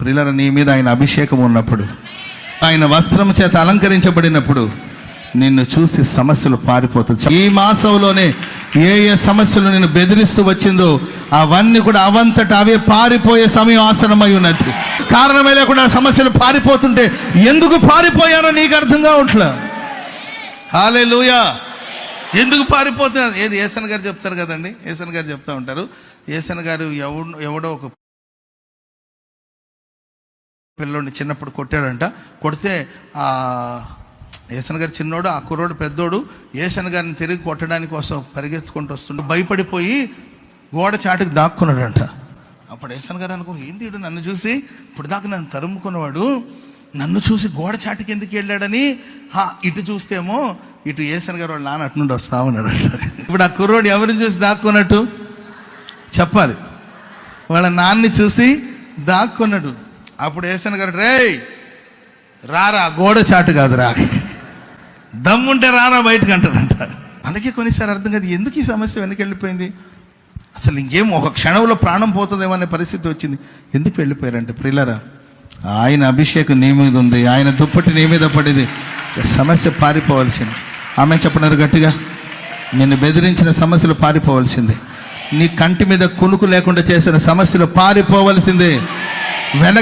ప్రియులారా, నీ మీద ఆయన అభిషేకం ఉన్నప్పుడు, ఆయన వస్త్రం చేత అలంకరించబడినప్పుడు నిన్ను చూసి సమస్యలు పారిపోతుంది. ఈ మాసంలోనే ఏ ఏ సమస్యలు నిన్ను బెదిరిస్తూ వచ్చిందో అవన్నీ కూడా అవంతట అవే పారిపోయే సమయం ఆసనమై ఉన్నది. కారణమే లేకుండా సమస్యలు పారిపోతుంటే ఎందుకు పారిపోయారో నీకు అర్థం కావట్లే. హల్లెలూయా. ఎందుకు పారిపోతున్నారు? ఏది ఏసన్ గారు చెప్తారు కదండి, ఏసన్ గారు చెప్తా ఉంటారు. ఏసన్ గారు ఎవడో ఒక పిల్లోడిని చిన్నప్పుడు కొట్టాడంట. కొడితే ఏసన్ గారు చిన్నోడు, ఆ కుర్రోడు పెద్దోడు ఏసన్ గారిని తిరిగి కొట్టడానికి కోసం పరిగెత్తుకుంటూ వస్తుండే భయపడిపోయి గోడ చాటుకు దాక్కున్నాడంట. అప్పుడు ఏసన్ గారు అనుకో, ఏంది వీడు నన్ను చూసి ఇప్పుడు దాకా నన్ను తరుముకున్నవాడు నన్ను చూసి గోడ చాటుకి ఎందుకు వెళ్ళాడని ఇటు చూస్తేమో ఇటు ఏసన్ గారు వాళ్ళ నాన్న అటు నుండి వస్తా ఉన్నాడు. ఇప్పుడు ఆ కుర్రోడు ఎవరిని చూసి దాక్కున్నట్టు చెప్పాలి? వాళ్ళ నాన్నని చూసి దాక్కున్నాడు. అప్పుడు ఏసన్ గారు, రేయ్ రారా, గోడ చాటు కాదురా, దమ్ముంటే రారా బయటకు అంటాడంట. అందుకే కొన్నిసారి అర్థం కాదు ఎందుకు ఈ సమస్య వెనక్కి వెళ్ళిపోయింది. అసలు ఇంకేం ఒక క్షణంలో ప్రాణం పోతుందేమో అనే పరిస్థితి వచ్చింది. ఎందుకు వెళ్ళిపోయారంటే ప్రియులారా, ఆయన అభిషేకం నీ మీద ఉంది, ఆయన దుప్పటి నీ మీద పడింది. సమస్య పారిపోవాల్సింది. ఆమె చెప్పినారు గట్టిగా, నిన్ను బెదిరించిన సమస్యలు పారిపోవాల్సిందే. నీ కంటి మీద కునుకు లేకుండా చేసిన సమస్యలు పారిపోవలసిందే. వెనక